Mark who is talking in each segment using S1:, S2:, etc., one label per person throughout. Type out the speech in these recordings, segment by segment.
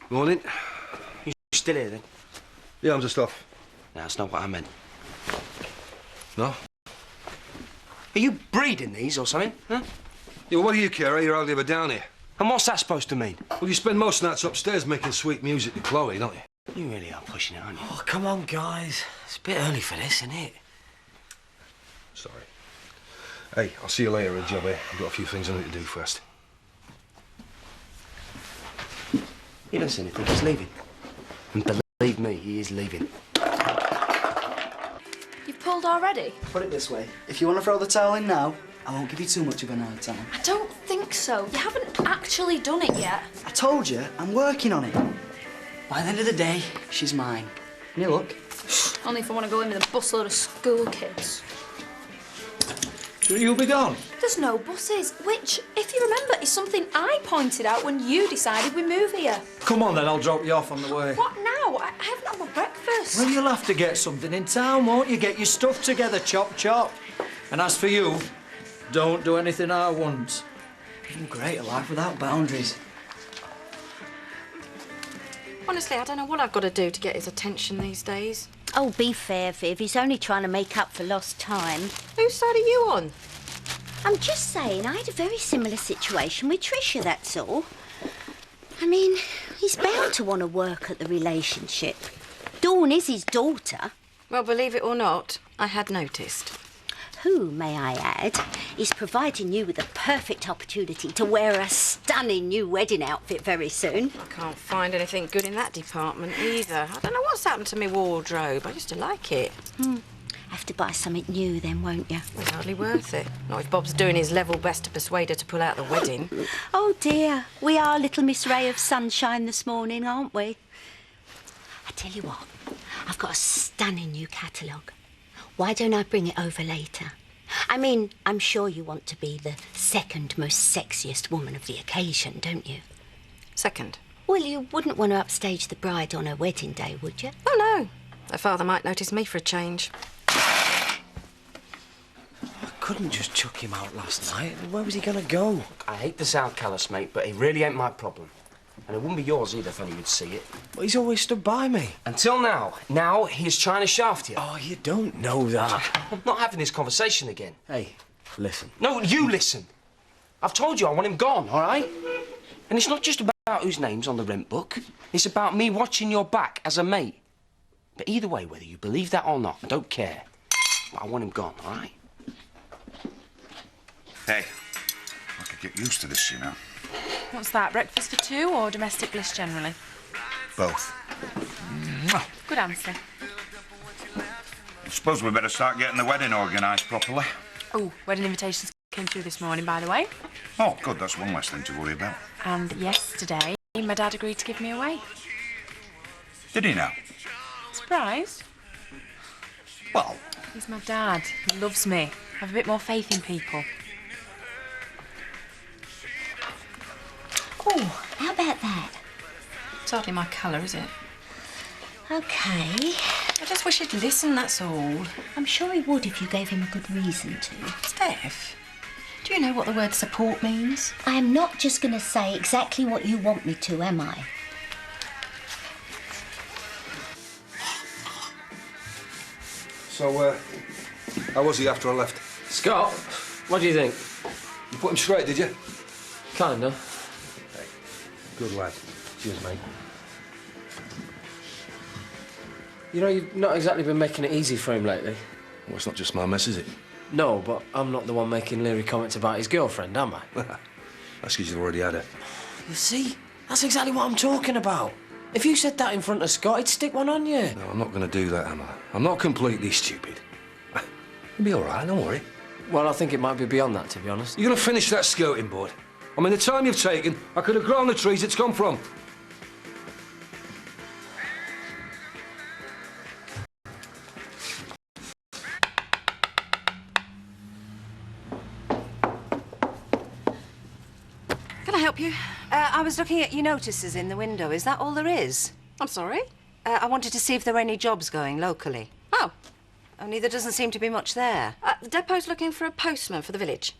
S1: Morning.
S2: You still here, then?
S1: Yeah, I'm just off.
S2: No, that's not what I meant.
S1: No?
S2: Are you breeding these or something, huh?
S1: Yeah, well, what do you care, eh? You're hardly ever down here.
S2: And what's that supposed to mean?
S1: Well, you spend most nights upstairs making sweet music to Chloe, don't you?
S2: You really are pushing it, aren't you?
S3: Oh, come on, guys. It's a bit early for this, isn't it?
S1: Sorry. Hey, I'll see you later at a job here. I've got a few things I need to do first.
S2: You listen, I think he's leaving. And believe me, he is leaving.
S4: You've pulled already?
S5: Put it this way, if you want to throw the towel in now, I won't give you too much of a hard time.
S4: I don't think so. You haven't actually done it yet.
S5: I told you, I'm working on it. By the end of the day, she's mine. Can you look?
S4: Only if I want to go in with a busload of school kids.
S3: You'll be gone.
S4: There's no buses, which, if you remember, is something I pointed out when you decided we move here.
S3: Come on, then. I'll drop you off on the way.
S4: What now? I haven't had my breakfast.
S3: Well, you'll have to get something in town, won't you? Get your stuff together, chop, chop. And as for you, don't do anything I want.
S5: I'm great at life without boundaries.
S6: Honestly, I don't know what I've got to do to get his attention these days.
S7: Oh, be fair, Viv. He's only trying to make up for lost time.
S6: Whose side are you on?
S7: I'm just saying, I had a very similar situation with Tricia, that's all. I mean, he's bound to want to work at the relationship. Dawn is his daughter.
S6: Well, believe it or not, I had noticed.
S7: Who, may I add, is providing you with a perfect opportunity to wear a stunning new wedding outfit very soon.
S6: I can't find anything good in that department either. I don't know what's happened to my wardrobe. I used to like it.
S7: Have to buy something new then, won't you?
S6: It's hardly worth it. Not if Bob's doing his level best to persuade her to pull out the wedding.
S7: Oh, dear. We are little Miss Ray of Sunshine this morning, aren't we? I tell you what, I've got a stunning new catalogue. Why don't I bring it over later? I mean, I'm sure you want to be the second most sexiest woman of the occasion, don't you?
S6: Second?
S7: Well, you wouldn't want to upstage the bride on her wedding day, would you?
S6: Oh, no. Her father might notice me for a change.
S3: I couldn't just chuck him out last night. Where was he going to go?
S2: I hate to sound callous, mate, but it really ain't my problem. And it wouldn't be yours either if only you'd see it.
S3: Well, he's always stood by me.
S2: Until now. Now he's trying to shaft you.
S3: Oh, you don't know that.
S2: I'm not having this conversation again.
S3: Hey, listen.
S2: No, you listen. I've told you I want him gone, all right? And it's not just about whose name's on the rent book. It's about me watching your back as a mate. But either way, whether you believe that or not, I don't care. But I want him gone, all right?
S8: Hey, I could get used to this, you know.
S9: What's that, breakfast for two or domestic bliss generally?
S8: Both.
S9: Good answer.
S8: I suppose we better start getting the wedding organised properly.
S9: Oh, wedding invitations came through this morning, by the way.
S8: Oh, good, that's one less thing to worry about.
S9: And yesterday, my dad agreed to give me away.
S8: Did he now?
S9: Surprised?
S8: Well,
S9: He's my dad. He loves me. Have a bit more faith in people.
S7: Oh, how about that?
S6: It's hardly my colour, is it?
S7: OK.
S6: I just wish he'd listen, that's all.
S7: I'm sure he would if you gave him a good reason to.
S6: Steph, do you know what the word support means?
S7: I am not just going to say exactly what you want me to, am I?
S1: So, how was he after I left?
S3: Scott, what do you think?
S1: You put him straight, did you?
S3: Kind of.
S1: Good lad. Cheers, mate.
S3: You know, you've not exactly been making it easy for him lately.
S1: Well, it's not just my mess, is it?
S3: No, but I'm not the one making leery comments about his girlfriend, am I?
S1: That's because you've already had her.
S3: You see? That's exactly what I'm talking about. If you said that in front of Scott, he'd stick one on you.
S1: No, I'm not going to do that, am I? I'm not completely stupid. You'll be all right, don't worry.
S3: Well, I think it might be beyond that, to be honest.
S1: You're going to finish that skirting board. I mean, the time you've taken, I could have grown the trees it's come from.
S6: help you?
S10: I was looking at your notices in the window. Is that all there is?
S6: I'm sorry?
S10: I wanted to see if there were any jobs going locally.
S6: Oh.
S10: Only there doesn't seem to be much there.
S6: The depot's looking for a postman for the village.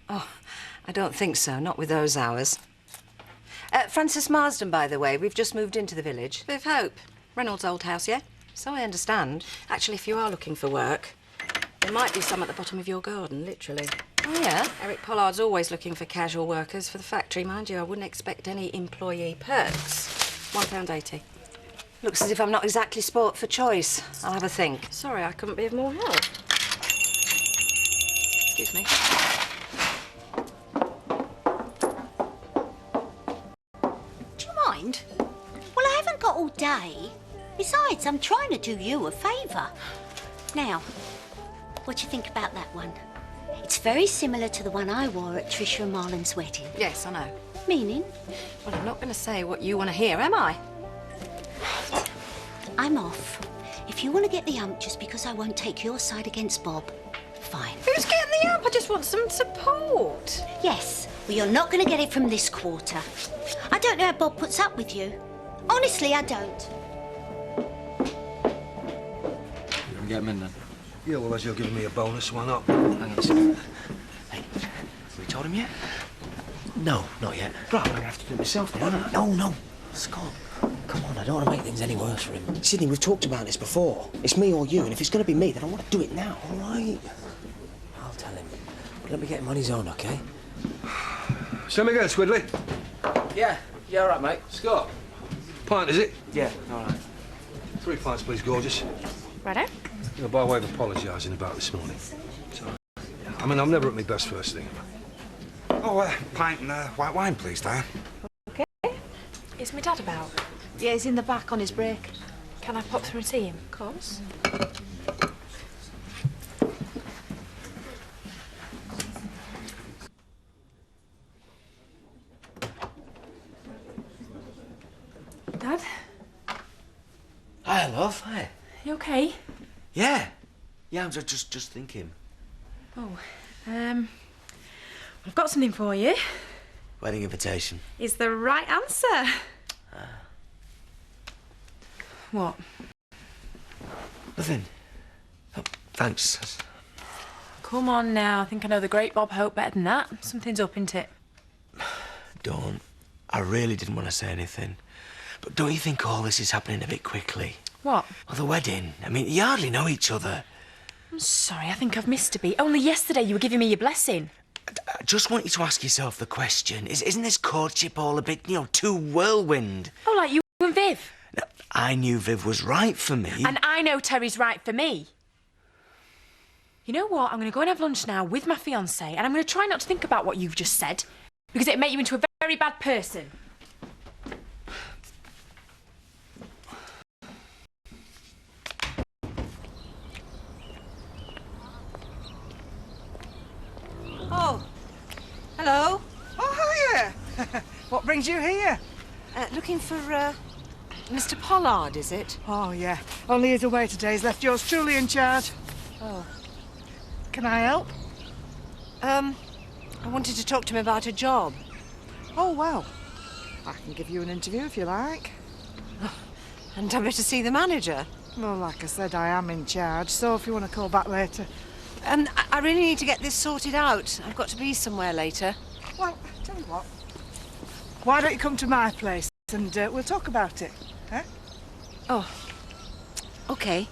S10: Oh, I don't think so. Not with those hours. Francis Marsden, by the way. We've just moved into the village.
S6: Viv Hope. Reynolds' old house, yeah?
S10: So I understand.
S6: Actually, if you are looking for work, there might be some at the bottom of your garden, literally.
S10: Oh, yeah?
S6: Eric Pollard's always looking for casual workers for the factory, mind you. I wouldn't expect any employee perks. £1.80.
S10: Looks as if I'm not exactly sport for choice. I'll have a think.
S6: Sorry, I couldn't be of more help. Excuse me.
S7: Do you mind? Well, I haven't got all day. Besides, I'm trying to do you a favour. Now, what do you think about that one? It's very similar to the one I wore at Trisha and Marlon's wedding.
S6: Yes, I know.
S7: Meaning?
S6: Well, I'm not going to say what you want to hear, am I?
S7: I'm off. If you want to get the hump just because I won't take your side against Bob, fine.
S6: Who's getting the hump? I just want some support.
S7: Yes, well, you're not going to get it from this quarter. I don't know how Bob puts up with you. Honestly, I don't.
S2: You can get him in then.
S1: Yeah, well, as you're giving me a bonus, why not?
S2: Hang on a second. Hey, have we told him yet?
S11: No, not yet.
S2: Right, I'm going to have to do it myself now, aren't I?
S11: No. Scott, come on, I don't want to make things any worse for him.
S2: Sydney, we've talked about this before. It's me or you, and if it's going to be me, then I want to do it now.
S11: All right. I'll tell him. But let me get him on his own, OK?
S1: Send me again, Squidley.
S2: Yeah, all right, mate.
S1: Scott. Pint, is it?
S2: Yeah, all right.
S1: 3 pints, please, gorgeous.
S9: Righto.
S1: You know, by way of apologising about this morning. So, I mean, I'm never at my best first thing.
S8: Oh, pint and white wine, please, Diane.
S9: OK. Is my dad about?
S12: Yeah, he's in the back on his break.
S9: Can I pop through and see him?
S12: Of course.
S9: Dad?
S11: Hi, love. Hi.
S9: You OK?
S11: Yeah. Yeah, I'm just thinking.
S9: Oh, I've got something for you.
S11: Wedding invitation.
S9: Is the right answer. What?
S11: Nothing. Oh, thanks.
S9: Come on now. I think I know the great Bob Hope better than that. Something's up, isn't it?
S11: Don't. I really didn't want to say anything. But don't you think all this is happening a bit quickly?
S9: What?
S11: Well, the wedding. I mean, you hardly know each other.
S9: I'm sorry, I think I've missed a beat. Only yesterday you were giving me your blessing.
S11: I just want you to ask yourself the question, isn't this courtship all a bit, too whirlwind?
S9: Oh, like you and Viv?
S11: Now, I knew Viv was right for me.
S9: And I know Terry's right for me. You know what? I'm going to go and have lunch now with my fiancé, and I'm going to try not to think about what you've just said, because it'll make you into a very bad person.
S10: Oh, hello.
S13: Oh, hiya. What brings you here?
S10: Looking for, Mr. Pollard, is it?
S13: Oh, yeah. Only he's away today. He's left yours truly in charge.
S10: Oh.
S13: Can I help?
S10: I wanted to talk to him about a job.
S13: Oh, well. I can give you an interview if you like.
S10: And I'm better see the manager.
S13: Well, like I said, I am in charge, so if you want to call back later.
S10: I really need to get this sorted out. I've got to be somewhere later.
S13: Well, tell you what. Why don't you come to my place and we'll talk about it, eh?
S10: Oh, OK.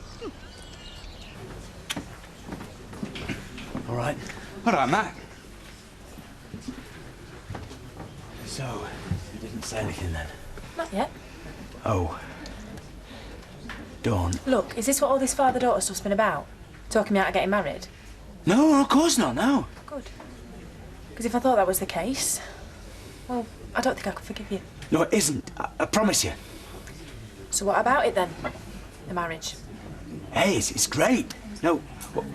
S11: All right.
S8: All right, Matt.
S11: So, you didn't say anything then?
S9: Not yet.
S11: Oh. Dawn.
S9: Look, is this what all this father-daughter stuff's been about? Talking me out of getting married?
S11: No, of course not, no.
S9: Good. Because if I thought that was the case, well, I don't think I could forgive you.
S11: No, it isn't. I promise you.
S9: So what about it then? The marriage?
S11: Hey, it's great. No,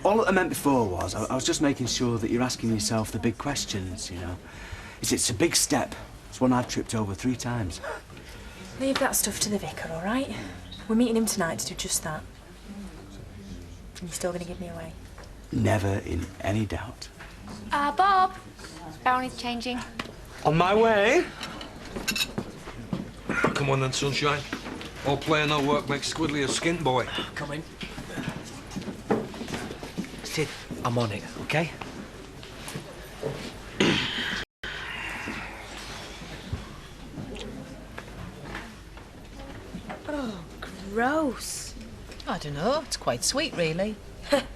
S11: all that I meant before was I was just making sure that you're asking yourself the big questions, It's a big step. It's one I've tripped over 3 times.
S9: Leave that stuff to the vicar, all right? We're meeting him tonight to do just that. And you're still going to give me away?
S11: Never in any doubt.
S12: Bob. Brownie's changing.
S11: On my way.
S1: Come on then, sunshine. All play and no work makes Squiddly a skint boy.
S14: Come in. Sid, I'm on it, OK?
S12: Oh, gross.
S15: I don't know. It's quite sweet, really.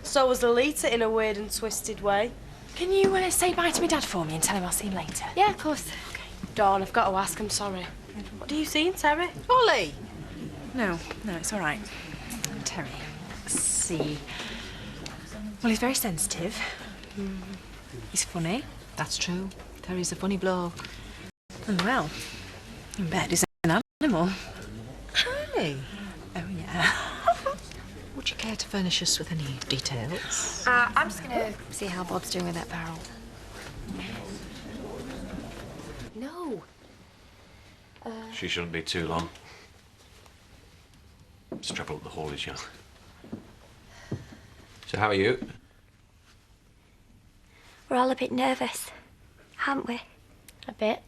S12: So was Lolita in a weird and twisted way.
S9: Can you say bye to my dad for me and tell him I'll see him later?
S12: Yeah, of course. Okay. Dawn, I've got to ask. I'm sorry. What do you see in Terry?
S15: Ollie!
S9: No, it's all right. Terry, see. Well, he's very sensitive. He's funny.
S15: That's true. Terry's a funny bloke.
S9: And well, in bed he's an animal.
S15: Really?
S9: Oh, yeah.
S15: Would you care to furnish us with any details?
S12: I'm just going to see how Bob's doing with that barrel. No.
S16: She shouldn't be too long. Just travel up the haulage, young. So how are you?
S7: We're all a bit nervous, aren't we?
S12: A bit.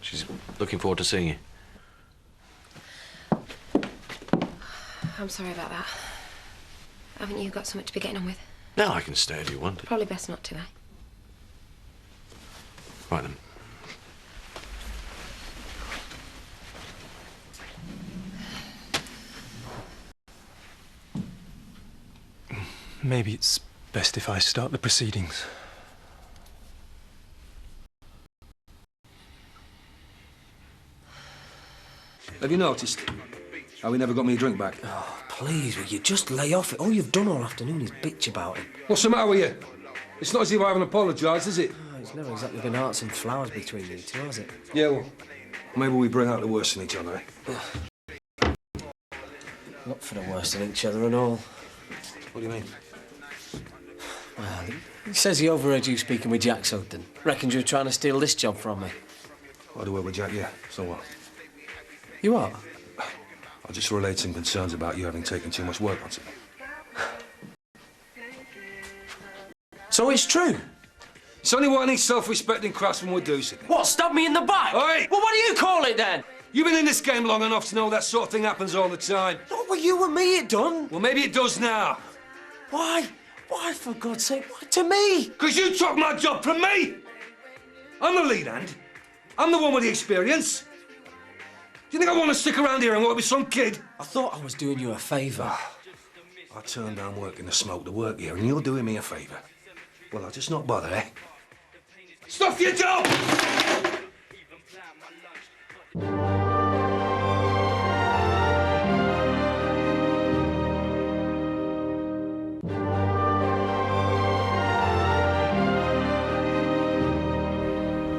S16: She's looking forward to seeing you.
S12: I'm sorry about that. Haven't you got something to be getting on with?
S16: No, I can stay if you want.
S12: Probably best not to, eh?
S16: Right then.
S17: Maybe it's best if I start the proceedings.
S1: Have you noticed how he never got me a drink back?
S14: Oh, please, will you just lay off it? All you've done all afternoon is bitch about him.
S1: What's the matter with you? It's not as if I haven't apologised, is it?
S14: Oh, it's never exactly been hearts and flowers between you two, has it?
S1: Yeah, well, maybe we bring out the worst in each other, eh?
S14: Not for the worst in each other and all.
S1: What do you mean?
S14: Well, he says he overheard you speaking with Jack Sugden. Reckons you were trying to steal this job from me.
S1: I do work with Jack, yeah. So what?
S14: You are?
S1: I just relayed some concerns about you having taken too much work onto me.
S14: So it's true?
S1: It's only what any self-respecting craftsman would do, Sidney.
S14: What, stab me in the back?
S1: Hey!
S14: Well, what do you call it, then?
S1: You've been in this game long enough to know that sort of thing happens all the time.
S14: Not with you and me, it done.
S1: Well, maybe it does now.
S14: Why? Why, for God's sake? Why to me?
S1: Because you took my job from me! I'm the lead hand. I'm the one with the experience. Do you think I want to stick around here and work with some kid?
S14: I thought I was doing you a favour.
S1: I turned down working the smoke to work here, and you're doing me a favour. Well, I'll just not bother, eh? Stuff your job!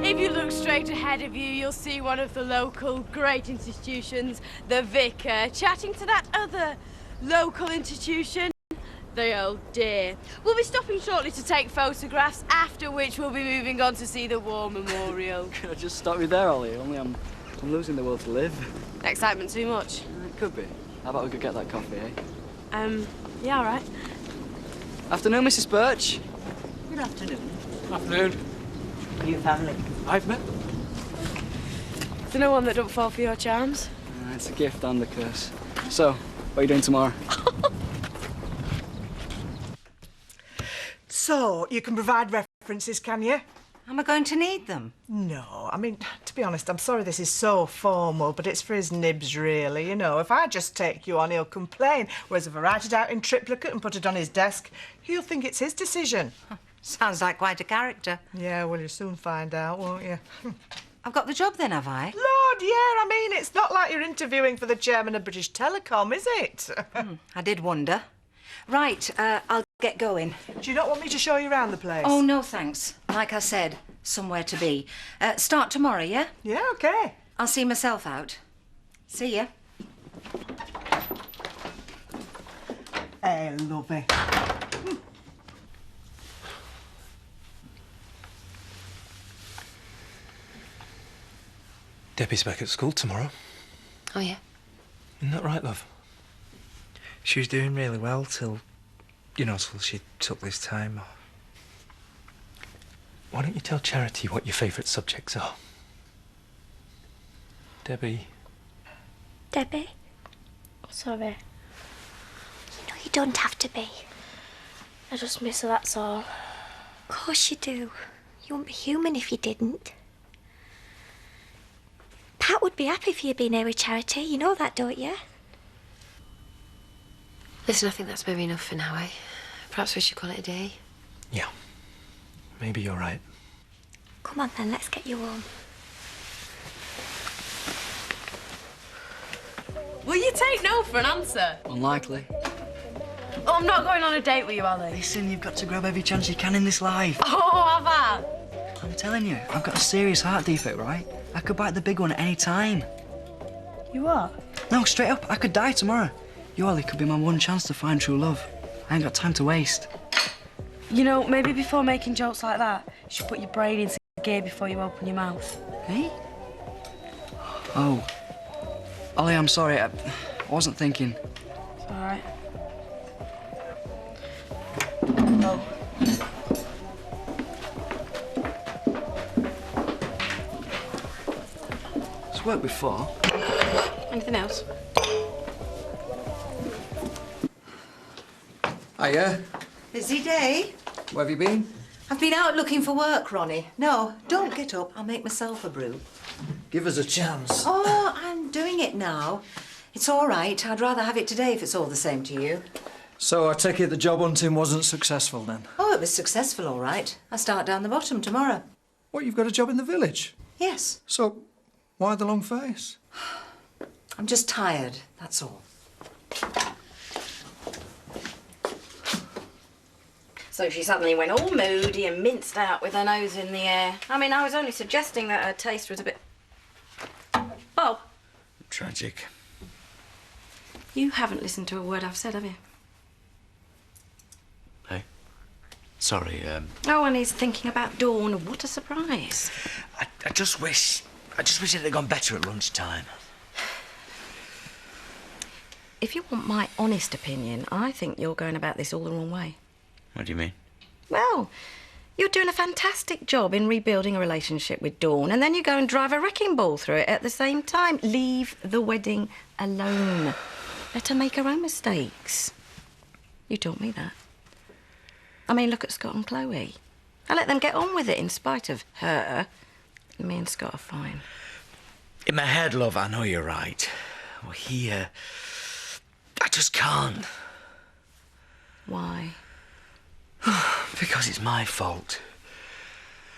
S12: If you look straight ahead of you, you'll see one of the local great institutions, the vicar, chatting to that other local institution, the old dear. We'll be stopping shortly to take photographs, after which we'll be moving on to see the War Memorial.
S5: Can I just stop you there, Ollie? Only I'm losing the will to live.
S12: Excitement too much?
S5: It could be. How about we go get that coffee, eh?
S12: Yeah, all right.
S5: Afternoon, Mrs. Birch. Good afternoon.
S14: Afternoon.
S5: New family.
S14: I've met.
S12: Is there no one that don't fall for your charms?
S5: It's a gift and a curse. So, what are you doing tomorrow?
S13: So, you can provide references, can you?
S10: Am I going to need them?
S13: No, I mean, to be honest, I'm sorry this is so formal, but it's for his nibs, really, you know. If I just take you on, he'll complain, whereas if I write it out in triplicate and put it on his desk, he'll think it's his decision.
S10: Sounds like quite a character.
S13: Yeah, well, you'll soon find out, won't you?
S10: I've got the job then, have I?
S13: Lord, yeah, I mean, it's not like you're interviewing for the chairman of British Telecom, is it?
S10: I did wonder. Right, I'll get going.
S13: Do you not want me to show you around the place?
S10: Oh, no, thanks. Like I said, somewhere to be. Start tomorrow, yeah?
S13: Yeah, OK.
S10: I'll see myself out. See ya.
S13: Hey, lovey.
S17: Debbie's back at school tomorrow.
S12: Oh, yeah?
S17: Isn't that right, love?
S18: She was doing really well till she took this time off.
S17: Why don't you tell Charity what your favourite subjects are? Debbie.
S7: Debbie?
S19: Sorry.
S7: No, you don't have to be.
S19: I just miss her, that's all.
S7: Of course you do. You wouldn't be human if you didn't. Pat would be happy for you being here with Charity. You know that, don't you?
S15: Listen, I think that's maybe enough for now, eh? Perhaps we should call it a day.
S17: Yeah. Maybe you're right.
S7: Come on then, let's get you home.
S12: Will you take no for an answer?
S5: Unlikely.
S12: Oh, I'm not going on a date with you, Ali.
S5: Listen, you've got to grab every chance you can in this life.
S12: Oh, have I?
S5: I'm telling you, I've got a serious heart defect, right? I could bite the big one at any time.
S12: You are?
S5: No, straight up, I could die tomorrow. You, Ollie, could be my one chance to find true love. I ain't got time to waste.
S12: You know, maybe before making jokes like that, you should put your brain into gear before you open your mouth.
S5: Hey? Oh. Ollie, I'm sorry. I wasn't thinking.
S12: It's all right. Oh.
S5: It's worked before.
S15: Anything else?
S20: Hiya.
S10: Busy day?
S20: Where have you been?
S10: I've been out looking for work, Ronnie. No, don't get up. I'll make myself a brew.
S3: Give us a chance.
S10: Oh, I'm doing it now. It's all right. I'd rather have it today if it's all the same to you.
S3: So I take it the job hunting wasn't successful then?
S10: Oh, it was successful, all right. I start down the bottom tomorrow.
S3: What, you've got a job in the village?
S10: Yes.
S3: So, why the long face?
S10: I'm just tired, that's all.
S6: So she suddenly went all moody and minced out with her nose in the air. I mean, I was only suggesting that her taste was a bit... Bob,
S11: Tragic.
S6: you haven't listened to a word I've said, have you?
S11: Hey? Sorry,
S6: Oh, and he's thinking about Dawn. What a surprise.
S11: I just wish it had gone better at lunchtime.
S6: If you want my honest opinion, I think you're going about this all the wrong way.
S11: What do you mean?
S6: Well, you're doing a fantastic job in rebuilding a relationship with Dawn, and then you go and drive a wrecking ball through it at the same time. Leave the wedding alone. Let her make her own mistakes. You taught me that. I mean, look at Scott and Chloe. I let them get on with it in spite of her. Me and Scott are fine.
S11: In my head, love, I know you're right. Well, here, I just can't.
S6: Why?
S11: Because it's my fault.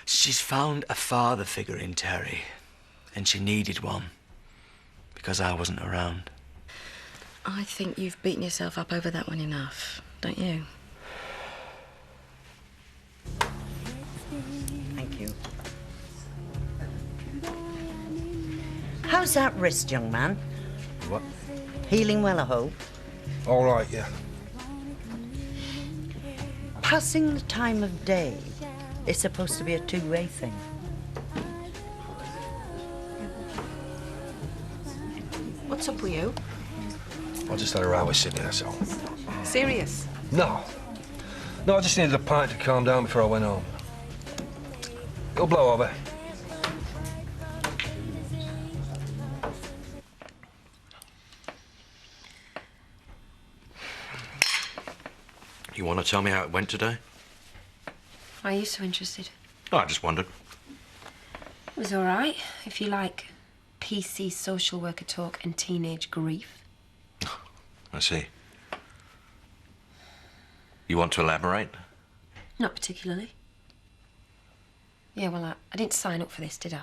S11: She's found a father figure in Terry, and she needed one because I wasn't around.
S6: I think you've beaten yourself up over that one enough, don't you?
S10: Thank you. How's that wrist, young man?
S20: What?
S10: Healing well, I hope.
S1: All right, yeah.
S10: Passing the time of day is supposed to be a two-way thing.
S15: What's up with you?
S1: I just had a row with Sydney, that's all.
S15: Serious?
S1: No. No, I just needed a pint to calm down before I went home. It'll blow over.
S16: You want to tell me how it went today?
S15: Why are you so interested?
S16: Oh, I just wondered.
S15: It was all right, if you like PC social worker talk and teenage grief.
S16: I see. You want to elaborate?
S15: Not particularly. Yeah, well, I didn't sign up for this, did I?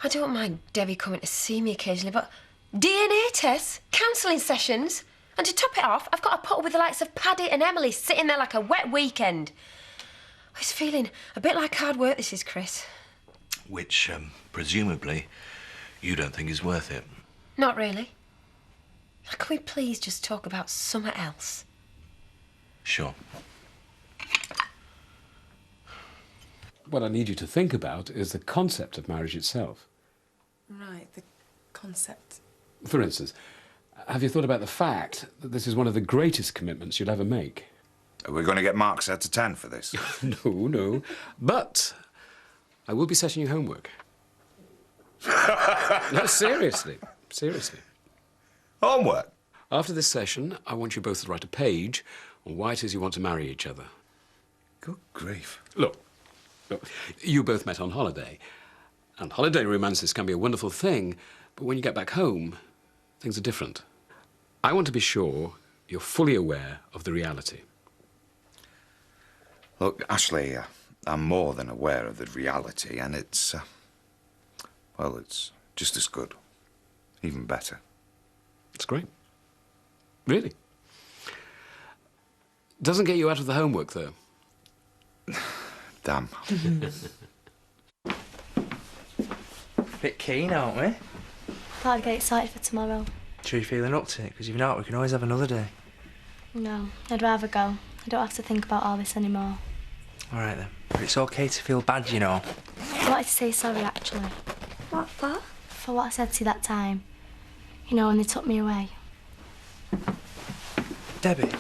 S15: I don't mind Debbie coming to see me occasionally, but DNA tests, counselling sessions, and to top it off, I've got to put up with the likes of Paddy and Emily sitting there like a wet weekend. I was feeling a bit like hard work, this is, Chris.
S16: Which, presumably, you don't think is worth it.
S15: Not really. Can we please just talk about something else?
S16: Sure.
S21: What I need you to think about is the concept of marriage itself.
S9: Right, the concept.
S21: For instance, have you thought about the fact that this is one of the greatest commitments you'll ever make?
S8: Are we going to get marks out of 10 for this?
S21: No. But I will be setting you homework. No, seriously.
S8: Homework?
S21: After this session, I want you both to write a page on why it is you want to marry each other.
S8: Good grief.
S21: Look, you both met on holiday. And holiday romances can be a wonderful thing, but when you get back home, things are different. I want to be sure you're fully aware of the reality.
S8: Look, Ashley, I'm more than aware of the reality, and it's, well, it's just as good. Even better.
S21: It's great. Really. Doesn't get you out of the homework, though.
S8: Damn.
S18: Bit keen, aren't we?
S19: I'd get excited for tomorrow.
S18: Sure you're feeling up to it? Because if not, we can always have another day.
S19: No, I'd rather go. I don't have to think about all this anymore.
S18: All right, then. But it's okay to feel bad, you know.
S19: I wanted to say sorry, actually. What for? For what I said to you that time. You know, when they took me away.
S18: Debbie,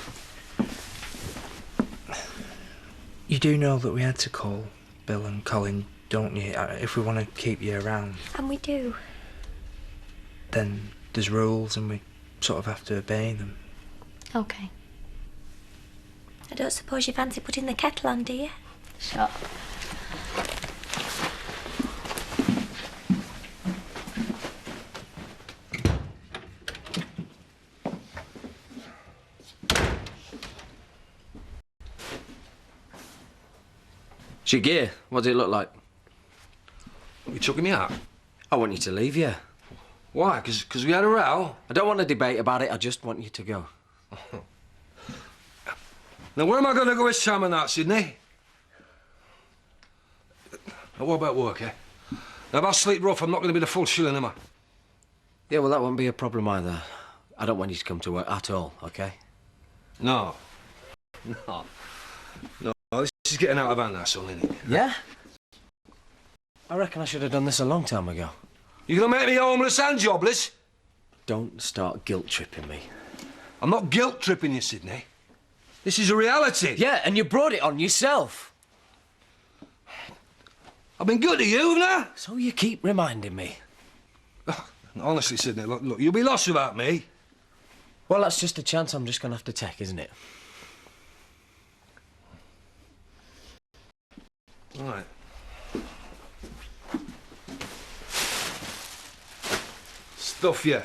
S18: you do know that we had to call Bill and Colin, don't you, if we want to keep you around?
S19: And we do.
S18: Then there's rules and we sort of have to obey them.
S19: OK. I don't suppose you fancy putting the kettle on, do you? Sure.
S2: It's your gear. What does it look like?
S1: You chucking me out?
S2: I want you to leave, yeah.
S1: Why? Because we had a row?
S2: I don't want to debate about it. I just want you to go.
S1: Now, where am I going to go with Sam and that, Sydney? Now, what about work, eh? Now, if I sleep rough, I'm not going to be the full shilling, am I?
S2: Yeah, well, that won't be a problem either. I don't want you to come to work at all, OK?
S1: No. This is getting out of hand, that son, isn't it?
S2: Yeah? I reckon I should have done this a long time ago.
S1: You going to make me homeless and jobless?
S2: Don't start guilt-tripping me.
S1: I'm not guilt-tripping you, Sydney. This is a reality.
S2: Yeah, and you brought it on yourself.
S1: I've been good to you, haven't I?
S2: So you keep reminding me.
S1: Honestly, Sydney, look, you'll be lost without me.
S2: Well, that's just a chance I'm just going to have to take, isn't it?
S1: All right. Stuff you.